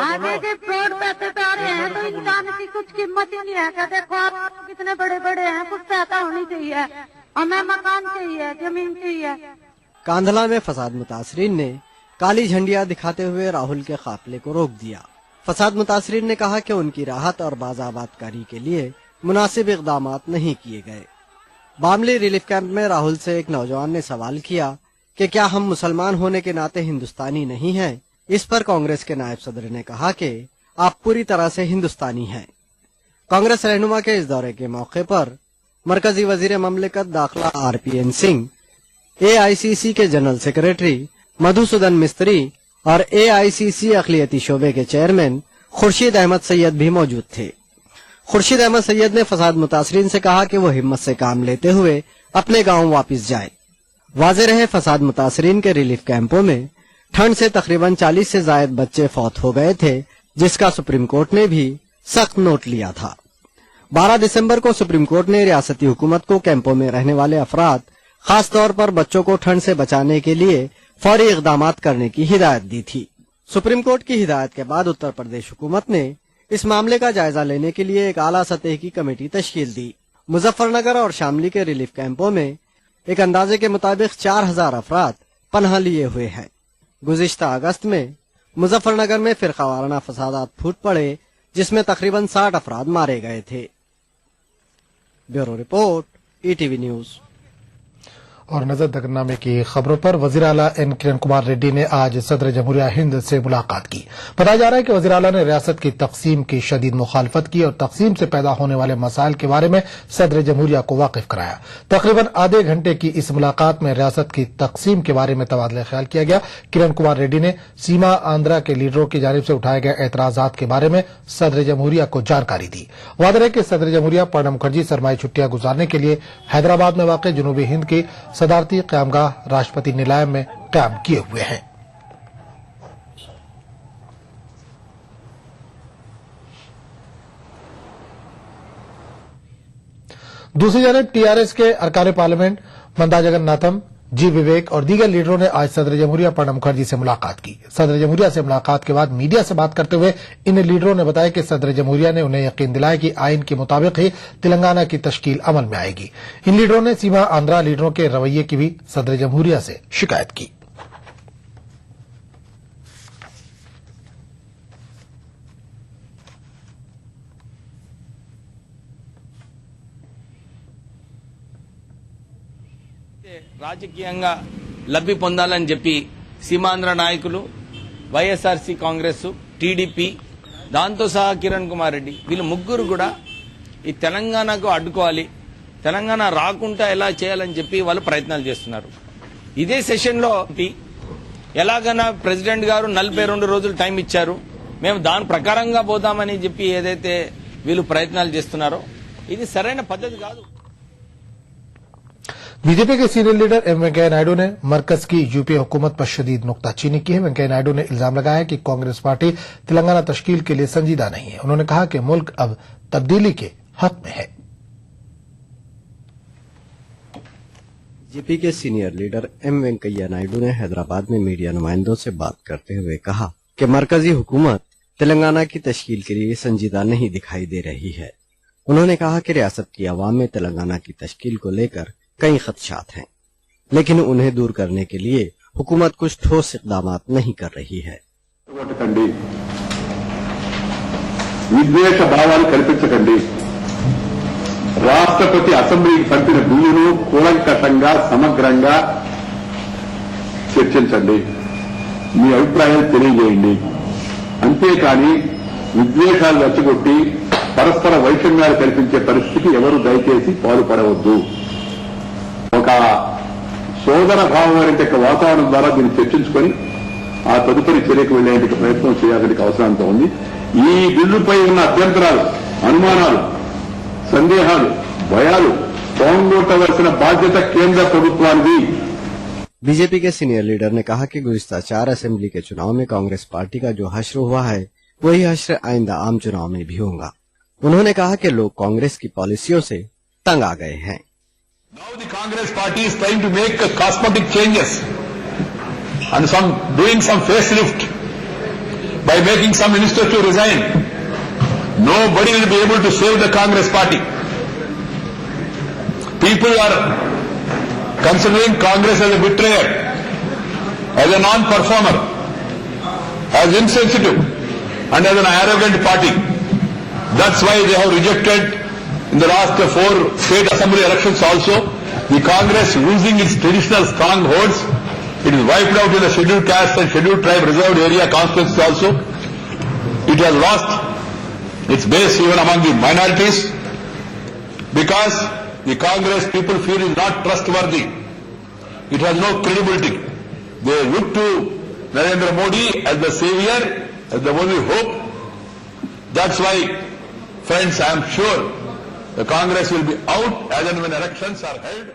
आगे के पेड़ पैसे पे आ रहे हैं तो इंसान की कुछ कीमत ही नहीं है। क्या देखो आप कितने बड़े बड़े हैं, कुछ पैसा होनी चाहिए, हमें मकान चाहिए, जमीन चाहिए। कांधला में फसाद मुतासरीन ने काली झंडियां दिखाते हुए राहुल के काफिले को रोक दिया। फसाद मुतासरीन ने कहा कि उनकी राहत और बाज़ाबातकारी के लिए मुनासिब इक़दामात नहीं किए गए। बामली रिलीफ कैंप में राहुल से एक नौजवान ने सवाल किया कि क्या हम मुसलमान होने के नाते हिंदुस्तानी नहीं हैं? इस पर कांग्रेस के नायब सदर ने कहा कि आप पूरी तरह से हिंदुस्तानी हैं। कांग्रेस रहनुमा के इस दौरे के मौके पर मरकजी वजीर ममलिकत दाखिला RPN सिंह, AICC के जनरल सेक्रेटरी मधुसूदन मिस्त्री और AICC अक़लियती शोबे के चेयरमैन खुर्शीद अहमद सैयद भी मौजूद थे। खुर्शीद अहमद सैयद ने फसाद मुतासरीन से कहा कि वो हिम्मत से काम लेते हुए अपने गांव वापस जाएं। वाज़ेह रहे फसाद मुतासरीन के रिलीफ कैंपों में ठंड से तकरीबन 40 से ज्यादा बच्चे फौत हो गए थे, जिसका सुप्रीम कोर्ट ने भी सख्त नोट लिया था। 12 दिसंबर को सुप्रीम कोर्ट ने रियासती हुकूमत को कैंपों में रहने वाले अफराद, खास तौर पर बच्चों को ठंड से बचाने के लिए फौरी इक़दामात करने की हिदायत दी थी। सुप्रीम कोर्ट की हिदायत के बाद उत्तर प्रदेश हुकूमत ने इस मामले का जायजा लेने के लिए एक आला सतह की कमेटी तश्कील दी। मुजफ्फरनगर और शामली के रिलीफ कैंपों में एक अंदाजे के मुताबिक 4000 अफराद पनाह लिए हुए हैं। गुज़िश्ता अगस्त में मुजफ्फरनगर में फिरकावाराना फसादात फूट पड़े, जिसमें तकरीबन 60 अफराद मारे गए थे। Bureau report, ETV news. और नजर दगरनामे की खबरों पर वजीर आला N किरण कुमार रेड्डी ने आज सदर जमहूरिया हिंद से मुलाकात की। बताया जा रहा है कि वजीर आला ने रियासत की तकसीम की शदीद मुखालफत की और तकसीम से पैदा होने वाले मसाइल के बारे में सदर जमहूरिया को वाकिफ कराया। तकरीबन आधे घंटे की इस मुलाकात में रियासत की तकसीम के बारे में तबादला ख्याल किया गया। किरण कुमार रेड्डी ने सीमा आंध्रा के लीडरों की जानिब से उठाए गए एतराजात के बारे में सदर जमहूरिया को जानकारी दी। वाज़ेह है कि सदर जमहूरिया प्रणब मुखर्जी सरमाई छुट्टियां गुजारने के लिए हैदराबाद में वाक़ जनूबी हिंद की सदारती क़यामगाह राष्ट्रपति निलायम में क़याम किए हुए हैं। दूसरी जानब TRS के अरकान पार्लियामेंट मंदा जगन्नाथम, जी विवेक और दीगर लीडरों ने आज सदर जमहूरिया प्रणब मुखर्जी से मुलाकात की। सदर जमहूरिया से मुलाकात के बाद मीडिया से बात करते हुए इन लीडरों ने बताया कि सदर जमहूरिया ने उन्हें यकीन दिलाया कि आइन के मुताबिक ही तेलंगाना की तश्कील अमल में आएगी। इन लीडरों ने सीमा आंध्रा लीडरों के रवैये की भी सदर जमहूरिया से शिकायत की। రాజకీయంగా లబ్ధి పొందాలని చెప్పి సీమాంధ్ర నాయకులు, వైఎస్ఆర్సీ కాంగ్రెస్, టీడీపీ, దాంతో సహా కిరణ్ కుమార్ రెడ్డి వీళ్ళు ముగ్గురు కూడా ఈ తెలంగాణకు అడ్డుకోవాలి, తెలంగాణ రాకుండా ఎలా చేయాలని చెప్పి వాళ్ళు ప్రయత్నాలు చేస్తున్నారు. ఇదే సెషన్లో ఎలాగైనా ప్రెసిడెంట్ గారు 42 రోజులు టైం ఇచ్చారు, మేము దాని ప్రకారంగా పోదామని చెప్పి ఏదైతే వీళ్ళు ప్రయత్నాలు చేస్తున్నారో ఇది సరైన పద్ధతి కాదు. बीजेपी के senior leader M Venkaiah Naidu ने मरकज की यूपीए हुकूमत पर शदीद नुक्ताचीनी की है। वेंकैया नायडू ने इल्जाम लगाया कि कांग्रेस पार्टी तेलंगाना तश्कील के लिए संजीदा नहीं है। उन्होंने कहा कि मुल्क अब तब्दीली के हक में है। बीजेपी के senior leader M Venkaiah Naidu ने हैदराबाद में मीडिया नुमाइंदों से बात करते हुए कहा कि मरकजी हुकूमत तेलंगाना की तश्कील के लिए संजीदा नहीं दिखाई दे रही है। उन्होंने कहा कि रियासत की आवाम में तेलंगाना की तश्कील को लेकर कई खदशात हैं, लेकिन उन्हें दूर करने के लिए हुकूमत कुछ ठोस इक़दामात नहीं कर रही है। విద్వేష భావాలు కల్పించకండి. రాష్ట్రపతి అసెంబ్లీకి పంపిన బిల్లును కూలంకషంగా సమగ్రంగా చర్చించండి, మీ అభిప్రాయాలు తెలియజేయండి. అంతేకాని విద్వేషాలు రెచ్చగొట్టి పరస్పర వైషమ్యాలు కల్పించే పరిస్థితికి ఎవరు దయచేసి పాల్పడవద్దు. ఒక సోదర భావమైన వాతావరణం ద్వారా దీన్ని చర్చించుకొని ఆ తదుపరి చర్యకు వెళ్లే ప్రయత్నం చేయాల్సిన అవసరం ఉంది. ఈ బిల్లుపై ఉన్న అభ్యంతరాలు, అనుమానాలు, సందేహాలు, భయాలు పోగొట్టవలసిన బాధ్యత కేంద్ర ప్రభుత్వానిది. बीजेपी के सीनियर लीडर ने कहा कि गुज़िश्ता 4 असेंबली के चुनाव में कांग्रेस पार्टी का जो हश्र हुआ है वही हश्र आइंदा आम चुनाव में भी होगा। उन्होंने कहा कि लोग कांग्रेस की पॉलिसियों से तंग आ गए हैं। Now the Congress party is trying to make cosmetic changes and doing some facelift by making some ministers to resign. Nobody will be able to save the Congress party. People are considering Congress as a betrayer, as a non-performer, as insensitive, and as an arrogant party. That's why they have rejected in the last 4 state assembly elections also. The Congress, losing its traditional strongholds, it is wiped out in the scheduled caste and scheduled tribe reserved area constituencies also. It has lost its base even among the minorities because the Congress people feel is not trustworthy. It has no credibility. They look to Narendra Modi as the savior, as the only hope. That's why, friends, I am sure the Congress will be out as and when elections are held.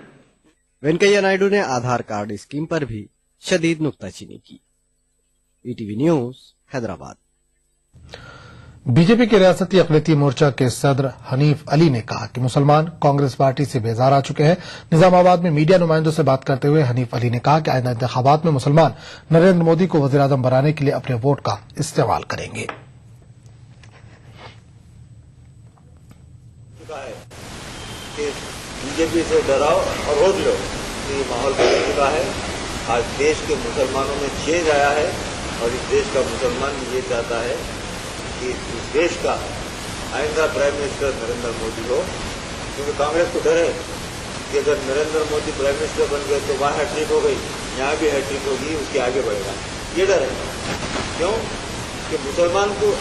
Venkaiah Naidu ने आधार card scheme पर भी शदीद नुक्ताचीनी की। ETV news Hyderabad. BJP के रियासती अक़लियती मोर्चा के सदर हनीफ अली ने कहा कि मुसलमान कांग्रेस पार्टी से बेजार आ चुके हैं। निजामाबाद में मीडिया नुमाइंदों से बात करते हुए हनीफ अली ने कहा कि आइंदा इंतखाबात में मुसलमान नरेंद्र मोदी को वज़ीर-ए-आज़म बनाने के लिए अपने वोट का इस्तेमाल करेंगे। बीजेपी से डराओ और वोट लो, ये माहौल बदल चुका है। आज देश के मुसलमानों में चेंज आया है और इस देश का मुसलमान ये चाहता है कि इस देश का आइंदा प्राइम मिनिस्टर नरेंद्र मोदी हो, क्योंकि कांग्रेस को डर है कि अगर नरेंद्र मोदी प्राइम मिनिस्टर बन गए तो वहाँ हैट्रिक हो गई, यहाँ भी हैट्रिक होगी, उसके आगे बढ़ेगा। ये डर है। क्यों कि मुसलमान को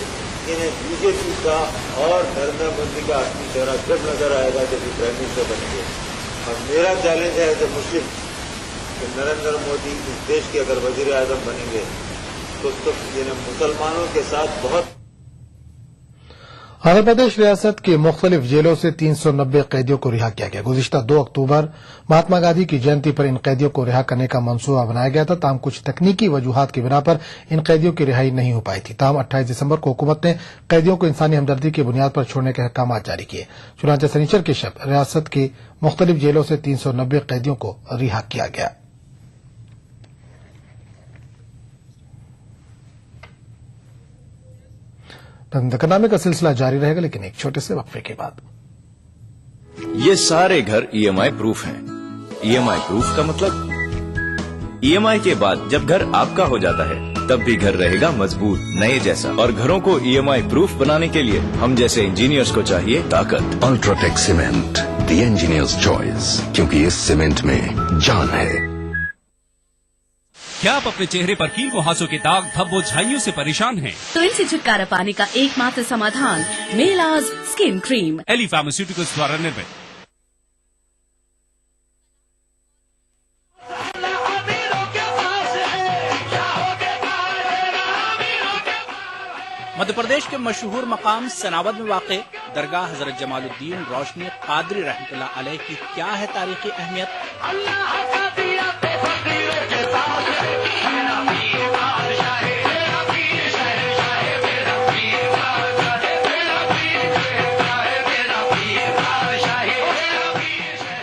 इन्हें बीजेपी का और नरेंद्र मोदी का असली चेहरा जब नजर आएगा जब ये प्राइम मिनिस्टर बनेंगे। और मेरा चैलेंज है एज ए मुस्लिम कि नरेंद्र मोदी इस देश के अगर वज़ीर-ए-आज़म बनेंगे तो इन्हें मुसलमानों के साथ बहुत। आंध्र प्रदेश रियासत की मुख्तलिफ जेलों से 390 कैदियों को रिहा किया गया। गुज़िश्ता 2 अक्टूबर महात्मा गांधी की जयंती पर इन कैदियों को रिहा करने का मंसूबा बनाया गया था। ताहम कुछ तकनीकी वजूहात की बिना पर इन कैदियों की रिहाई नहीं हो पाई थी। ताहम 28 दिसंबर को हुकूमत ने कैदियों को इंसानी हमदर्दी की बुनियाद पर छोड़ने के अहकाम जारी किए। चुनांचे शनिचर की शब रियासत की मुख्तलिफ जेलों से 390 कैदियों को रिहा किया गया। दकनामे का सिलसिला जारी रहेगा, लेकिन एक छोटे से वक्फे के बाद। ये सारे घर ईएमआई प्रूफ हैं। ईएमआई प्रूफ का मतलब ईएमआई के बाद जब घर आपका हो जाता है तब भी घर रहेगा मजबूत नए जैसा। और घरों को ईएमआई प्रूफ बनाने के लिए हम जैसे इंजीनियर्स को चाहिए ताकत। UltraTech cement, the engineers choice, क्योंकि इस सीमेंट में जान है। क्या आप अपने चेहरे पर कील मुहासों के दाग धब्बों झाइयों से परेशान हैं? तो इनसे छुटकारा पाने का एकमात्र समाधान मेलाज स्किन क्रीम, एली फार्मास्यूटिकल्स द्वारा निर्मित। मध्य प्रदेश के मशहूर मकाम सनावद में वाक़ दरगाह हजरत जमालुद्दीन रोशनी कादरी रहमतुल्लाह अलैह की क्या है तारीखी अहमियत?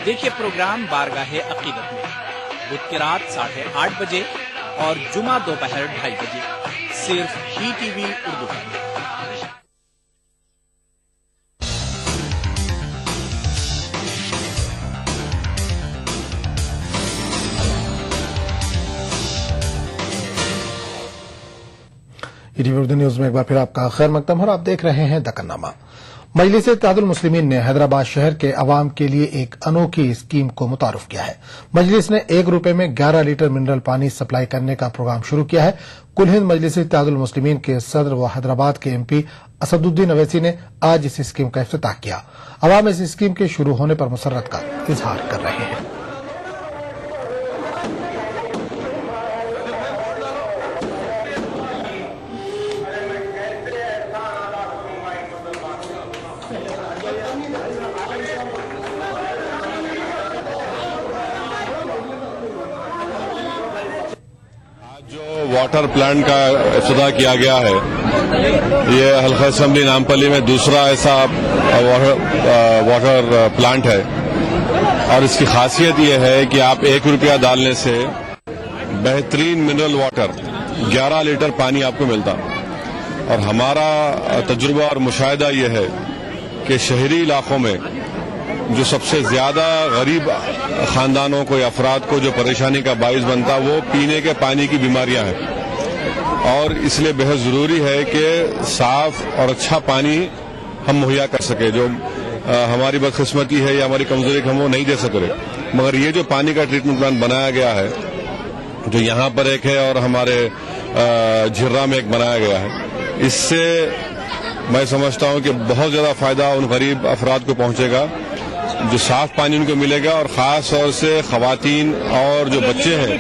देखिए प्रोग्राम बारगाहे अकीदत में बुध की रात 8:30 बजे और जुमा दोपहर 2:30 बजे सिर्फ ईटीवी उर्दू पर। ईटीवी उर्दू न्यूज में एक बार फिर आपका खैर मकदम और आप देख रहे हैं दक्कननामा। मजलिस-ए-इत्तेहादुल मुस्लिमीन ने हैदराबाद शहर के अवाम के लिए एक अनोखी स्कीम को मुतारुफ किया है। मजलिस ने 1 रुपए में 11 लीटर मिनरल पानी सप्लाई करने का प्रोग्राम शुरू किया है। कुल हिंद मजलिस-ए-इत्तेहादुल मुस्लिमीन के सदर व हैदराबाद के एमपी असदुद्दीन अवैसी ने आज इस स्कीम का इफ्तिताह किया। अवाम इस स्कीम के शुरू होने पर मुसर्रत का इजहार कर रहे हैं। वाटर प्लांट का इफ्तिताह किया गया है। ये हल्का असेंबली नामपल्ली में दूसरा ऐसा वाटर प्लांट है और इसकी खासियत ये है कि आप 1 रुपया डालने से बेहतरीन मिनरल वाटर 11 लीटर पानी आपको मिलता। और हमारा तजुर्बा और मुशाहिदा ये है कि शहरी इलाकों में जो सबसे ज्यादा गरीब खानदानों को या अफराद को जो परेशानी का बाइस बनता वो पीने के पानी की बीमारियां हैं, और इसलिए बेहद जरूरी है कि साफ और अच्छा पानी हम मुहैया कर सके। जो हमारी बदकिस्मती है या हमारी कमजोरी हम वो नहीं दे सक रहे, मगर ये जो पानी का ट्रीटमेंट प्लांट बनाया गया है, जो यहाँ पर एक है और हमारे झिर्रा में एक बनाया गया है, इससे मैं समझता हूँ कि बहुत ज्यादा फायदा उन गरीब अफराद को पहुंचेगा, जो साफ पानी उनको मिलेगा, और खास तौर से खवातीन और जो बच्चे हैं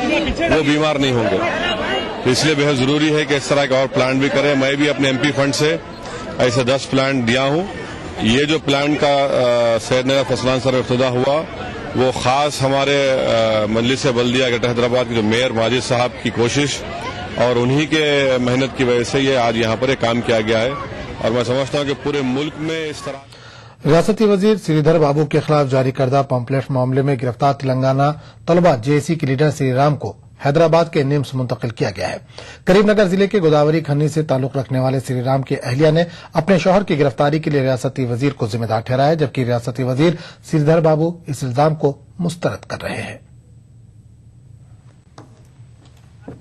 वो बीमार नहीं होंगे। तो इसलिए बेहद जरूरी है कि इस तरह के और प्लांट भी करें। मैं भी अपने MP फंड से ऐसे 10 प्लांट दिया हूँ। ये जो प्लांट का सैयदनगर फसलान सर इब्तिदा हुआ वो खास हमारे मजलिस बल्दिया ग्रेटर हैदराबाद के जो मेयर माजिद साहब की कोशिश और उन्हीं के मेहनत की वजह से ये आज यहाँ पर एक काम किया गया है, और मैं समझता हूँ कि पूरे मुल्क में इस तरह। रियासती वजीर श्रीधर बाबू के खिलाफ जारी करदा पम्पलेट मामले में गिरफ्तार तेलंगाना तलबा JAC के लीडर श्रीराम को हैदराबाद के निम्स मुंतकिल किया गया है। करीमनगर जिले के गोदावरी खन्नी से ताल्लुक रखने वाले श्रीराम के अहलिया ने अपने शौहर की गिरफ्तारी के लिए रियासती वजीर को जिम्मेदार ठहराया, जबकि रियासती वजीर श्रीधर बाबू इस इल्जाम को मुस्तरद कर रहे हैं।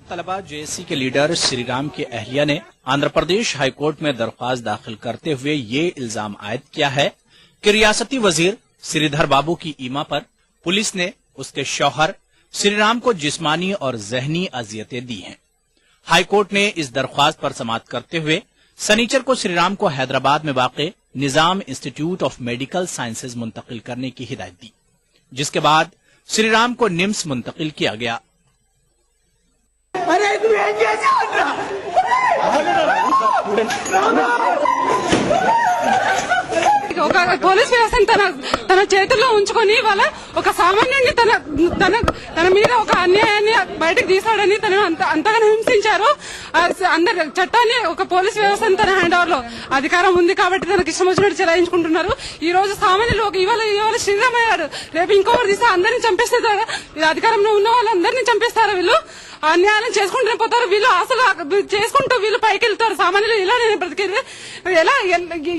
तलबा JAC के लीडर श्रीराम के अहलिया ने आंध्र प्रदेश हाईकोर्ट में दरख्वास्त दाखिल करते हुए ये इल्जाम आयद किया है कि रियासती वजीर श्रीधर बाबू की ईमा पर पुलिस ने उसके शौहर श्रीराम को जिस्मानी और जहनी अजियतें दी हैं। हाईकोर्ट ने इस दरख्वास्त पर समाअत करते हुए सनीचर को श्रीराम को हैदराबाद में वाक़े निजाम इंस्टीट्यूट ऑफ मेडिकल साइंसेज मुंतकिल करने की हिदायत दी, जिसके बाद श्रीराम को निम्स मुंतकिल किया गया। పోలీస్ వ్యవస్థను తన చేతుల్లో ఉంచుకొని వాళ్ళ ఒక సామాన్యుడిని తన మీద ఒక అన్యాయాన్ని బయటకు తీసాడని తను అంతగానో హింసించారు. అందరు చట్టాన్ని ఒక పోలీస్ వ్యవస్థను తన హ్యాండ్ ఓవర్ లో అధికారం ఉంది కాబట్టి తనకి ఇష్టం వచ్చినట్టు చెలాయించుకుంటున్నారు. ఈ రోజు సామాన్యులు ఇవాళ శ్రీరామ్ అయ్యాడు, రేపు ఇంకొకటి తీస్తే అందరినీ చంపేస్తారు. అధికారంలో ఉన్న వాళ్ళందరినీ చంపేస్తారు. వీళ్ళు అన్యాయం చేసుకుంటూనే పోతారు. వీళ్ళు అసలు చేసుకుంటూ వీళ్ళు పైకి వెళ్తారు. సామాన్యులు ఇలా నేను బ్రతికేది ఎలా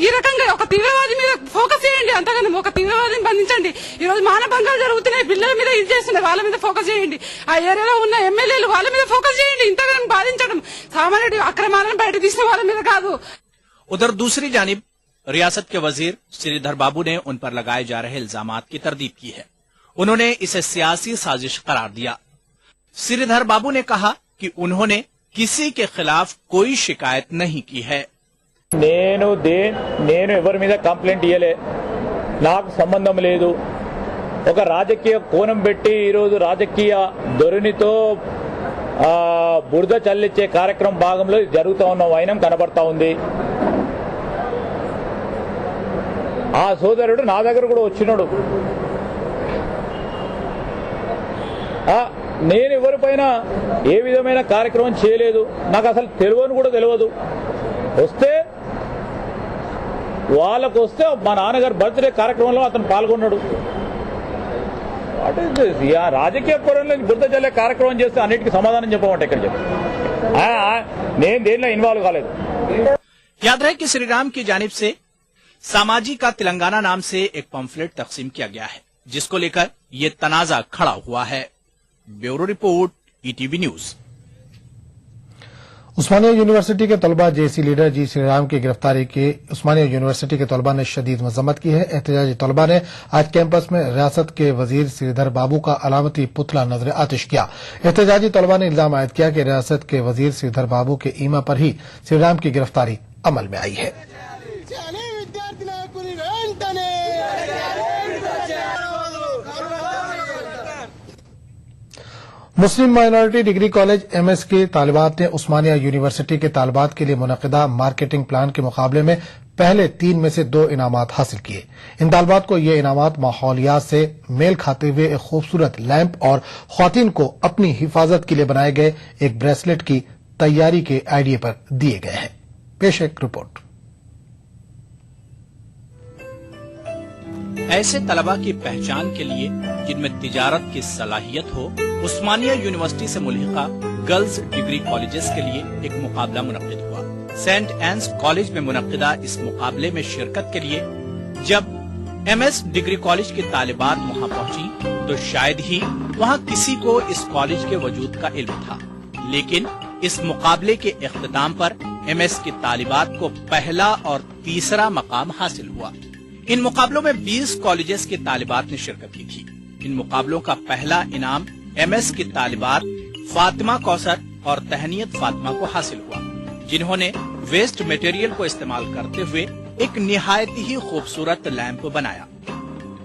ఈ రకంగా ఒక తీవ్రవాది మీద ఫోకస్ చేయండి, అంతగానే ఒక తీవ్రవాదిని బంధించండి. ఈ రోజు మానభంగాలు జరుగుతున్నాయి, పిల్లల మీద ఇది చేస్తున్నాయి, వాళ్ళ మీద ఫోకస్ చేయండి. ఆ ఏరియాలో ఉన్న ఎమ్మెల్యేలు వాళ్ళ మీద ఫోకస్ చేయండి. ఇంతగానో బాధించడం సామాన్యుడి అక్రమాలను బయట తీసిన వాళ్ళ మీద కాదు. उधर दूसरी जानिब रियासत के वजीर श्रीधर बाबू ने उन पर लगाए जा रहे इल्जामात की तरदीद की है। उन्होंने इसे सियासी साजिश करार दिया। श्रीधर बाबू ने कहा कि उन्होंने किसी के खिलाफ कोई शिकायत नहीं की है। నేను ఎవరి మీద కంప్లైంట్ ఇయ్యలే, నాకు సంబంధం లేదు. ఒక రాజకీయ కోణం పెట్టి ఈరోజు రాజకీయ ధోరణితో బురద చల్లించే కార్యక్రమం భాగంలో జరుగుతూ ఉన్న వైనం కనబడతా ఉంది. ఆ సోదరుడు నా దగ్గర కూడా వచ్చినాడు. నేను ఎవరిపైన ఏ విధమైన కార్యక్రమం చేయలేదు, నాకు అసలు తెలియని కూడా తెలియదు. వస్తే వాళ్ళకు వస్తే మా నాన్నగారు బర్త్డే కార్యక్రమంలో అతను పాల్గొన్నాడు. రాజకీయ కోణంలో బురద జల్లే కార్యక్రమం చేస్తే అన్నిటికీ సమాధానం చెప్పమంటే ఇక్కడ చెప్పి నేను దేనిలో ఇన్వాల్వ్ కాలేదు. याद रहे कि श्रीराम की जानिब से सामाजी का तेलंगाना नाम से एक पंफलेट तकसीम किया गया है, जिसको लेकर ये तनाजा खड़ा हुआ है। Bureau report ETV news. Osmania university के तलबा JAC लीडर जी श्रीराम की गिरफ्तारी की उस्मानिया यूनिवर्सिटी के तलबा ने शदीद मजम्मत की है। एहतजाजी तलबा ने आज कैंपस में रियासत के वजीर श्रीधर बाबू का अलामती पुतला नजर आतिश किया। एहतजाजी तलबा ने इल्जाम आयद किया कि रियासत के वजीर श्रीधर बाबू के ईमा पर ही श्रीराम की गिरफ्तारी अमल में आई है। मुस्लिम माइनॉरिटी डिग्री कॉलेज MS के तालिबात ने उस्मानिया यूनिवर्सिटी के तालिबात के लिए मुनक़िदा मार्केटिंग प्लान के मुकाबले में पहले 3 में से 2 इनामात हासिल किए। इन तालिबात को ये इनामात माहौलियात से मेल खाते हुए एक खूबसूरत लैंप और ख्वातीन को अपनी हिफाजत के लिए बनाए गए एक ब्रेसलेट की तैयारी के आइडिया पर दिए गए हैं। पेश एक रिपोर्ट। ایسے طلبہ کی پہچان کے لیے جن میں تجارت کی صلاحیت ہو، عثمانیہ یونیورسٹی سے ملحقہ گرلز ڈگری کالجز کے لیے ایک مقابلہ منعقد ہوا۔ سینٹ اینس کالج میں منعقدہ اس مقابلے میں شرکت کے لیے جب ایم ایس ڈگری کالج کی طالبات وہاں پہنچی تو شاید ہی وہاں کسی کو اس کالج کے وجود کا علم تھا، لیکن اس مقابلے کے اختتام پر ایم ایس کی طالبات کو پہلا اور تیسرا مقام حاصل ہوا۔ ان مقابلوں میں 20 کالجز کی طالبات نے شرکت کی تھی۔ ان مقابلوں کا پہلا انعام ایم ایس کی طالبات فاطمہ کوثر اور تہنیت فاطمہ کو حاصل ہوا، جنہوں نے ویسٹ مٹیریل کو استعمال کرتے ہوئے ایک نہایت ہی خوبصورت لیمپ بنایا۔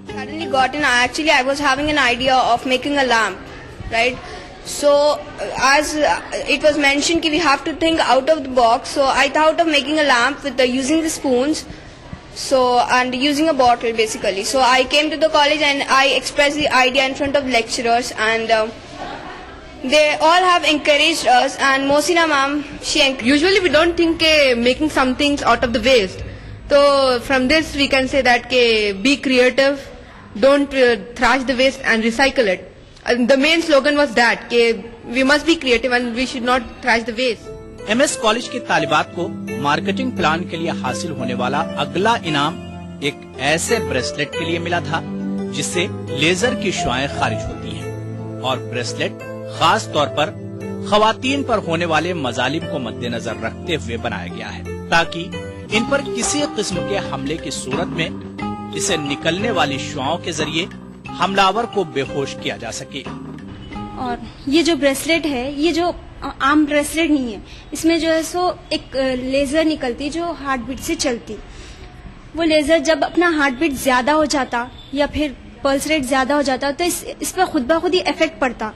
Suddenly actually I was having an idea of making a lamp, right? So as it was mentioned that we have to think out of the box, so I thought of making a lamp with using the spoons, and using a bottle basically. So I came to the college and I expressed the idea in front of lecturers, and they all have encouraged us, and Mosina ma'am, usually we don't think making some things out of the waste. So from this we can say that be creative, don't trash the waste and recycle it. The main slogan was that we must be creative and we should not trash the waste. M S college کی طالبات کو marketing plan کے لیے حاصل ہونے والا اگلا انعام ایک ایسے بریسلیٹ کے لیے ملا تھا جس سے لیزر کی شعاعیں خارج ہوتی ہیں، اور بریسلیٹ خاص طور پر خواتین پر ہونے والے مظالم کو مد نظر رکھتے ہوئے بنایا گیا ہے تاکہ ان پر کسی قسم کے حملے کی صورت میں اسے نکلنے والی شعاؤں کے ذریعے حملہ آور کو بے ہوش کیا جا سکے۔ اور یہ جو بریسلیٹ ہے، یہ جو عام بریسلیٹ نہیں ہے، اس میں جو ہے سو ایک لیزر نکلتی جو ہارٹ بیٹ سے چلتی۔ وہ لیزر جب اپنا ہارٹ بیٹ زیادہ ہو جاتا یا پھر پلس ریٹ زیادہ ہو جاتا تو اس پہ خود بخود ہی افیکٹ پڑتا،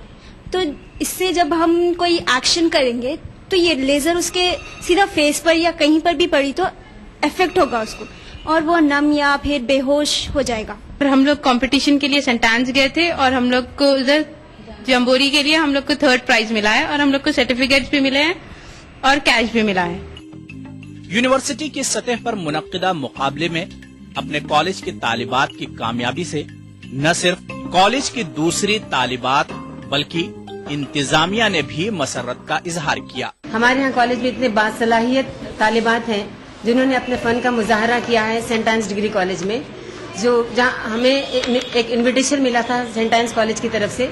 تو اس سے جب ہم کوئی ایکشن کریں گے تو یہ لیزر اس کے سیدھا فیس پر یا کہیں پر بھی پڑی تو افیکٹ ہوگا اس کو، اور وہ نم یا پھر بے ہوش ہو جائے گا۔ ہم لوگ کمپٹیشن کے لیے سینٹانس گئے تھے اور ہم لوگ کو ادھر جمبوری کے لیے ہم لوگ کو 3rd پرائز ملا ہے، اور ہم لوگ کو سرٹیفکیٹس بھی ملے ہیں اور کیش بھی ملا ہے۔ یونیورسٹی کی سطح پر منعقدہ مقابلے میں اپنے کالج کی طالبات کی کامیابی سے نہ صرف کالج کی دوسری طالبات بلکہ انتظامیہ نے بھی مسرت کا اظہار کیا۔ ہمارے یہاں کالج میں اتنے باصلاحیت طالبات ہیں جنہوں نے اپنے فن کا مظاہرہ کیا ہے سینٹ آنس ڈگری کالج میں، جو جہاں ہمیں ایک انویٹیشن ملا تھا سینٹ آنس کالج کی طرف سے۔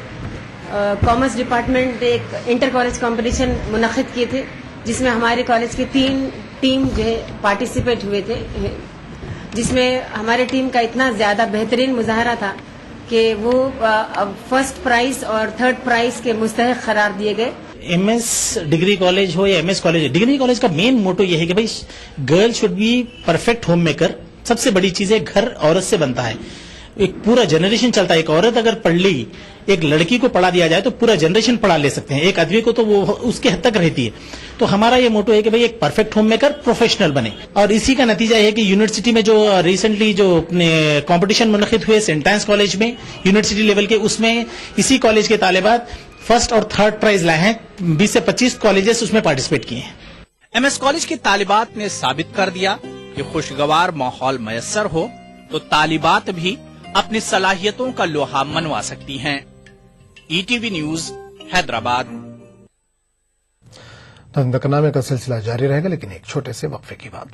کامرس ڈپارٹمنٹ ایک انٹر کالج کمپٹیشن منعقد کیے تھے جس میں ہمارے کالج کے 3 ٹیم جو ہے پارٹیسپیٹ ہوئے تھے، جس میں ہمارے ٹیم کا اتنا زیادہ بہترین مظاہرہ تھا کہ وہ 1st پرائز اور 3rd پرائز کے مستحق قرار دیے گئے۔ ایم ایس ڈگری کالج ہو یا M S college, degree college کا مین موٹو یہ ہے کہ بھائی girl should be perfect homemaker. سب سے بڑی چیز ہے گھر عورت سے بنتا ہے، ایک پورا جنریشن چلتا ہے۔ ایک عورت اگر پڑھ لی، ایک لڑکی کو پڑھا دیا جائے تو پورا جنریشن پڑھا لے سکتے ہیں، ایک آدمی کو تو وہ اس کے حد تک رہتی ہے۔ تو ہمارا یہ موٹو ہے کہ بھائی ایک پرفیکٹ ہوم میکر پروفیشنل بنے، اور اسی کا نتیجہ ہے کہ یونیورسٹی میں جو ریسنٹلی جو کمپٹیشن منعقد ہوئے سینٹ آنس کالج میں یونیورسٹی لیول کے، اس میں اسی کالج کے طالبات 1st اور 3rd پرائز لائے ہیں۔ 20 سے 25 کالجز اس میں پارٹیسپیٹ کیے ہیں۔ ایم ایس کالج کی طالبات نے ثابت کر دیا کہ خوشگوار ماحول میسر ہو تو طالبات بھی اپنی صلاحیتوں کا لوہا منوا سکتی ہیں۔ E T V news Hyderabad. نامے کا سلسلہ جاری رہے گا لیکن ایک چھوٹے سے وقفے کی بات۔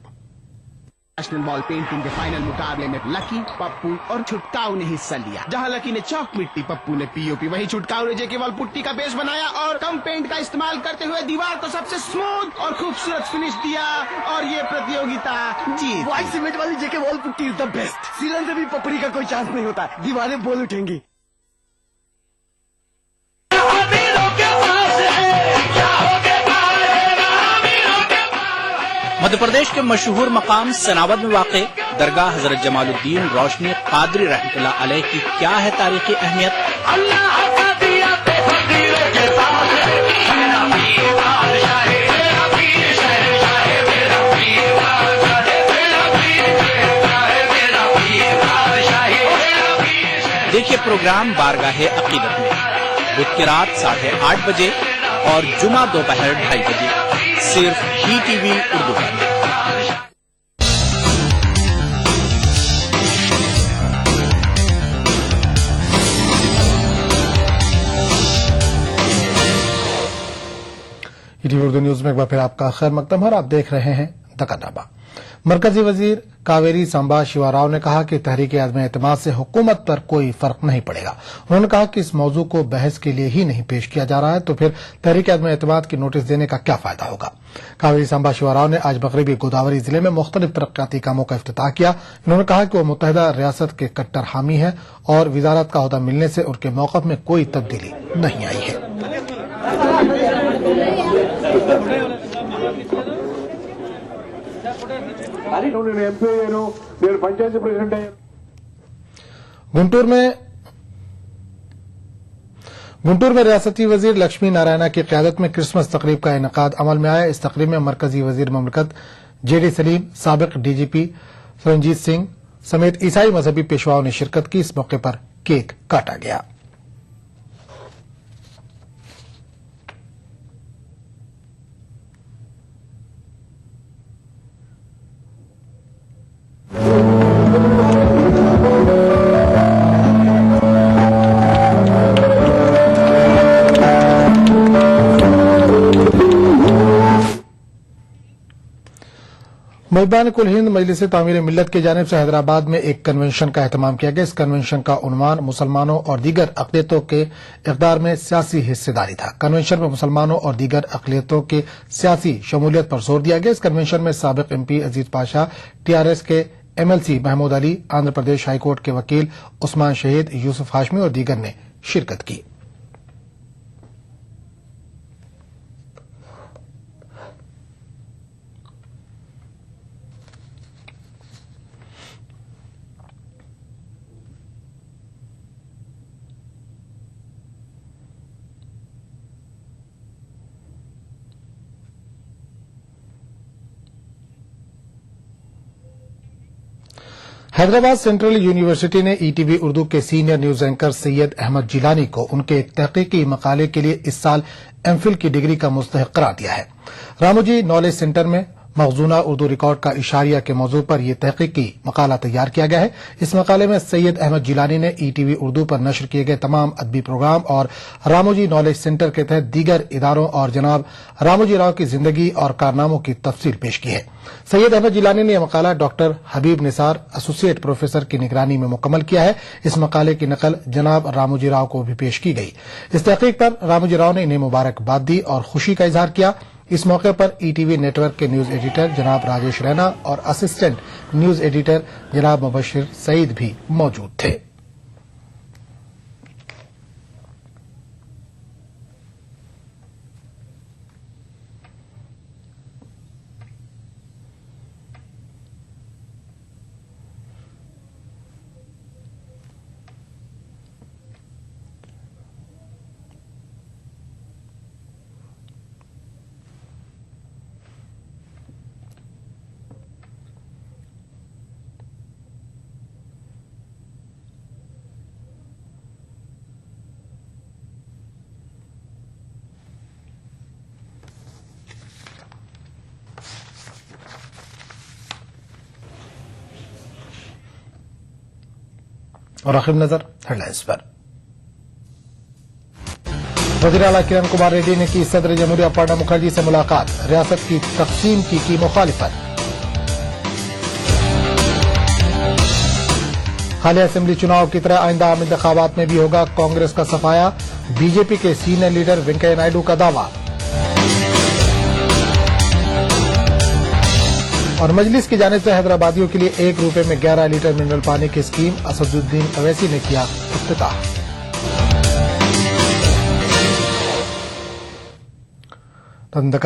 نیشنل بال پینٹنگ کے فائنل مقابلے میں لکی، پپو اور چھٹکاؤ نے حصہ لیا۔ جہاں لکی نے چاک مٹی، پپو نے پی او پی، وہیں چھٹکاؤ نے جے کے وال پٹی کا بیس بنایا اور کم پینٹ کا استعمال کرتے ہوئے دیوار کو سب سے اسموتھ اور خوبصورت فنش دیا اور یہ پرتیوگتا جیت۔ وائٹ سیمنٹ والی جے کے وال پٹی از دا بیسٹ۔ سیلن سے بھی پپڑی کا کوئی چانس نہیں ہوتا، دیواریں بول اٹھیں گی۔ مدھیہ پردیش کے مشہور مقام سناوت میں واقع درگاہ حضرت جمال الدین روشنی قادری رحمۃ اللہ علیہ کی کیا ہے تاریخی اہمیت؟ دیکھیے پروگرام بارگاہ عقیدت میں بدھ کی رات 8:30 بجے اور جمعہ دوپہر 2:30 بجے صرف ای ٹی وی اردو پر۔ ईटीवी उर्दू न्यूज में एक बार फिर आपका खैर मकदम है और आप देख रहे हैं दकनामा। मरकजी वजीर कावेरी सांबा शिवाराव ने कहा कि तहरीक आदम एतमाद से हुकूमत पर कोई फर्क नहीं पड़ेगा। उन्होंने कहा कि इस मौजू को बहस के लिए ही नहीं पेश किया जा रहा है तो फिर तहरीक आदम एतमाद की नोटिस देने का क्या फायदा होगा। कावेरी सांबा शिवाराव ने आज मगरबी गोदावरी जिले में मुख्तलिफ तरक्याती कामों का इफ्तिताह किया। उन्होंने कहा कि वो मुत्तहिदा रियासत के कट्टर हामी है और वजारत का ओहदा मिलने से उनके मौक़िफ़ में कोई तब्दीली नहीं आई है। गुंटूर में रियासती वजीर लक्ष्मी नारायणा की क़यादत में क्रिसमस तकरीब का इनेकाद अमल में आया। इस तकरीब में मरकजी वजीर ममलकत जेडी सलीम, साबिक डीजीपी रंजीत सिंह समेत ईसाई मजहबी पेशवाओं ने शिरकत की। इस मौके पर केक काटा गया। मुल्बान कुल हिंद मजलिस तामीर मिल्लत की जानिब से हैदराबाद में एक कन्वेंशन का एहतमाम किया गया। इस कन्वेंशन का उन्वान मुसलमानों और दीगर अक़लियतों के इक़दार में सियासी हिस्सेदारी था। कन्वेंशन में मुसलमानों और दीगर अक़लियतों के सियासी शमूलियत पर जोर दिया गया। इस कन्वेंशन में साबिक एमपी अजीज पाशा, टीआरएस के एमएलसी महमूद अली, आंध्र प्रदेश हाईकोर्ट के वकील उस्मान शहीद, यूसुफ हाशमी और दीगर ने शिरकत की। हैदराबाद सेंट्रल यूनिवर्सिटी ने ईटीवी उर्दू के senior news anchor Syed Ahmed Jilani को उनके एक तहकीकी मकाले के लिए इस साल एमफिल की डिग्री का मुस्तहिक करार दिया है। रामोजी नॉलेज सेंटर में मखजूना उर्दू रिकॉर्ड का इशारिया के मौजू पर यह तहकीकी मकाला तैयार किया गया है। इस मकाले में सैयद अहमद जिलानी ने ईटीवी उर्दू पर नश्र किए गए तमाम अदबी प्रोग्राम और रामोजी नॉलेज सेंटर के तहत दीगर इदारों और जनाब रामोजी राव की जिंदगी और कारनामों की तफसील पेश की है। सैयद अहमद जिलानी ने यह मकाला डॉक्टर हबीब निसार, एसोसिएट प्रोफेसर की निगरानी में मुकम्मल किया है। इस मकाले की नकल जनाब रामोजी राव को भी पेश की गई। इस तहकीक पर रामोजी राव ने इन्हें मुबारकबाद दी और खुशी का इजहार किया। इस मौके पर ईटीवी नेटवर्क के न्यूज एडिटर जनाब राजेश रैना और असिस्टेंट न्यूज एडिटर जनाब मुबशिर सईद भी मौजूद थे। और आखिर नजर हेडलाइंस पर। वज़ीर आला किरण कुमार रेड्डी ने की सदर जमहूरिया प्रणब मुखर्जी से मुलाकात, रियासत की तकसीम की मुखालिफत। हालिया असेंबली चुनाव की तरह आइंदा आम इंतखाबात में भी होगा कांग्रेस का सफाया, बीजेपी के सीनियर लीडर वेंकैया नायडू का दावा। और मजलिस की जानिब से हैदराबादियों के लिए 1 रुपए में 11 लीटर मिनरल पानी की स्कीम, असदुद्दीन अवैसी ने किया इफ्तिताह।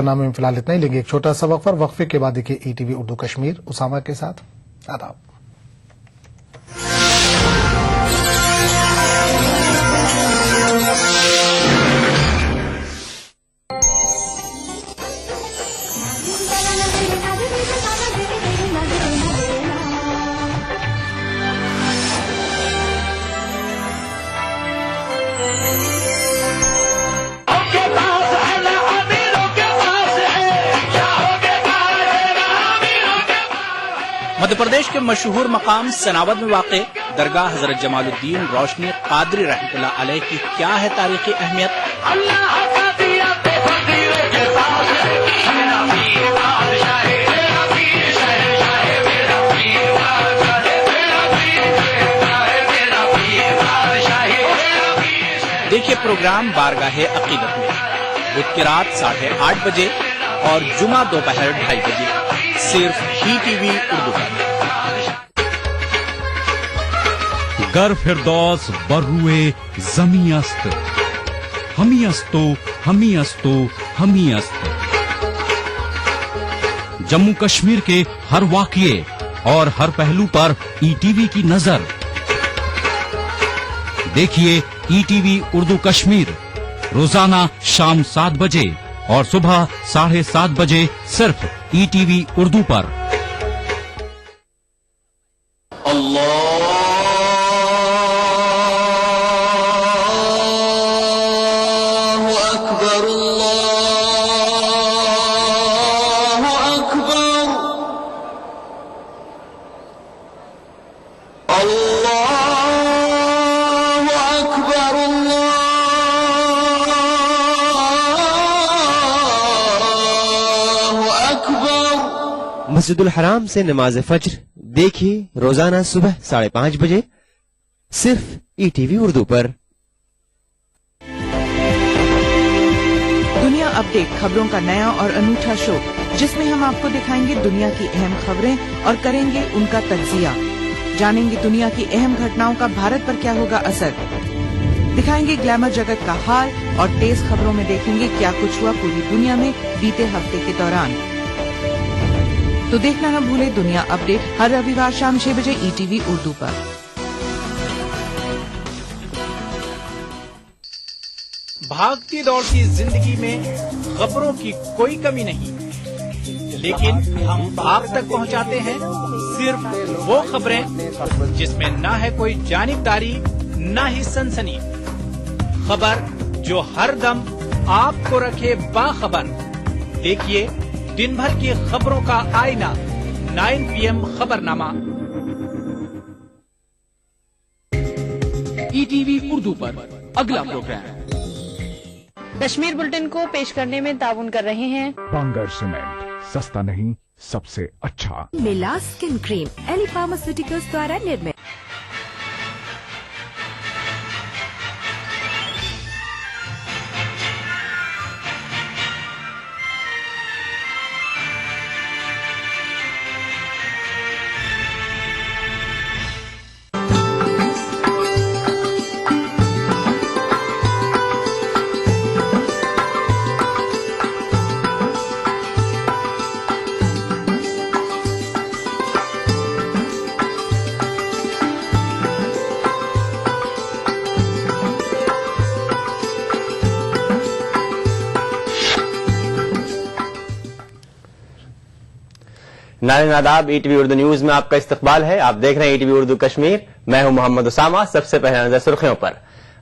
नामे में फिलहाल इतना ही। लेंगे एक छोटा सा वक्फा, वक्फे के बाद देखिए ईटीवी उर्दू कश्मीर उसामा के साथ। आदाब। मध्य प्रदेश के मशहूर मकाम सनावद में वाक़ दरगाह हजरत जमालुद्दीन रोशनी कादरी रहमतुल्लाह अलैह की क्या है तारीखी अहमियत। प्रोग्राम बारगाहे अकीदत में बुध की रात 8:30 बजे और जुमा दोपहर 2:30 बजे सिर्फ ही टीवी उर्दू पर। गर फिरदौस बर्रुए जमी अस्त, हमी अस्तो हमी अस्तो हमी अस्त। जम्मू कश्मीर के हर वाक़ये और हर पहलू पर ईटीवी की नजर। देखिए ईटीवी उर्दू कश्मीर रोजाना शाम 7 बजे और सुबह 7:30 बजे सिर्फ ईटीवी उर्दू पर। मस्जिदुल हराम से नमाज फज्र देखिए रोजाना सुबह 5:30 बजे सिर्फ ईटीवी उर्दू पर। दुनिया अपडेट खबरों का नया और अनूठा शो, जिसमें हम आपको दिखाएंगे दुनिया की अहम खबरें और करेंगे उनका तज्जिया। जानेंगे दुनिया की अहम घटनाओं का भारत पर क्या होगा असर। दिखाएंगे ग्लैमर जगत का हाल और तेज खबरों में देखेंगे क्या कुछ हुआ पूरी दुनिया में बीते हफ्ते के दौरान। तो देखना न भूले दुनिया अपडेट हर रविवार शाम 6 बजे ईटीवी उर्दू पर। भागती दौड़ती जिंदगी में खबरों की कोई कमी नहीं, लेकिन हम आप तक पहुंचाते हैं सिर्फ वो खबरें जिसमें ना है कोई जानिबदारी ना ही सनसनी। खबर जो हर दम आपको रखे बाखबर। देखिए दिन भर की खबरों का आईना 9 PM खबरनामा ईटीवी उर्दू पर। अगला प्रोग्राम कश्मीर बुलेटिन को पेश करने में ताउन कर रहे हैं बांगर सीमेंट, सस्ता नहीं सबसे अच्छा। मिलाज स्किन क्रीम एली फार्मास्यूटिकल्स द्वारा निर्मित। नाज़रीन आदाब, ईटीवी उर्दू न्यूज में आपका इस्तकबाल है। आप देख रहे हैं ईटीवी उर्दू कश्मीर। मैं हूं मोहम्मद उसामा। सबसे पहले नजर सुर्खियों पर।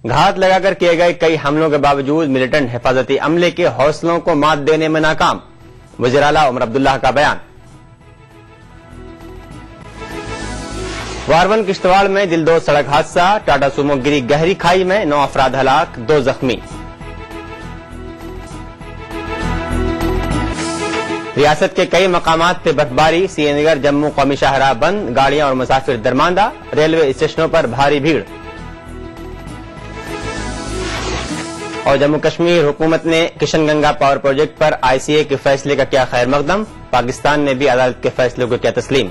घात लगाकर किए गए कई हमलों के बावजूद मिलिटेंट हिफाजती अमले के हौसलों को मात देने में नाकाम, वज़ीर आला उमर अब्दुल्लाह का बयान। वारवन किश्तवाड़ में दिलदोज सड़क हादसा, टाटा सुमो गिरी गहरी खाई में, 9 अफराद हलाक, 2 जख्मी। रियासत के कई मकामात पे बर्फबारी, श्रीनगर जम्मू कौमी शाहराह बंद, गाड़ियां और मुसाफिर दरमांदा, रेलवे स्टेशनों पर भारी भीड़। और जम्मू कश्मीर हुकूमत ने किशन गंगा पावर प्रोजेक्ट पर आईसीए के फैसले का किया खैर मकदम, पाकिस्तान ने भी अदालत के फैसले को किया तस्लीम।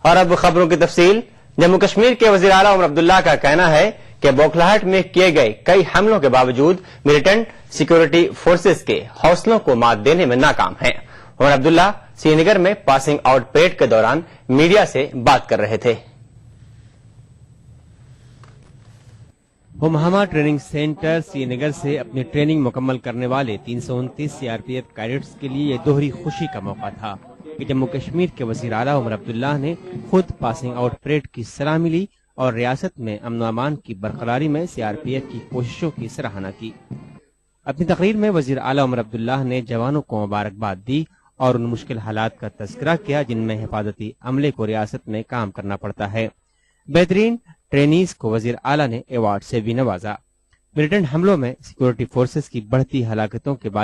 और अब खबरों की तफसील। जम्मू कश्मीर के वज़ीर आला उमर अब्दुल्लाह का कहना है कि बौखलाहट में किए गए कई हमलों के बावजूद मिलिटेंट सिक्योरिटी फोर्सेस के हौसलों को मात देने में नाकाम हैं। उमर अब्दुल्ला श्रीनगर में पासिंग आउट परेड के दौरान मीडिया से बात कर रहे थे। हुमहमा ट्रेनिंग सेंटर श्रीनगर से अपनी ट्रेनिंग मुकम्मल करने वाले 329 सीआरपीएफ कैडेट्स के लिए ये दोहरी खुशी का मौका था कि जम्मू कश्मीर के वज़ीर आला उमर अब्दुल्लाह ने खुद पासिंग आउट परेड की सलामी ली और रियासत में अमन व अमान की बरकरारी में सीआरपीएफ की कोशिशों की सराहना की। अपनी तकरीर में वज़ीर आला उमर अब्दुल्लाह ने जवानों को मुबारकबाद दी और उन मुश्किल हालात का तज़किरा किया जिनमें हिफाजती अमले को रियासत में काम करना पड़ता है। बेहतरीन ट्रेनीज को वज़ीर आला ने अवार्ड से भी नवाजा। मिलिटेंट हमलों में सिक्योरिटी फोर्सेस की बढ़ती हलाकतों के बारे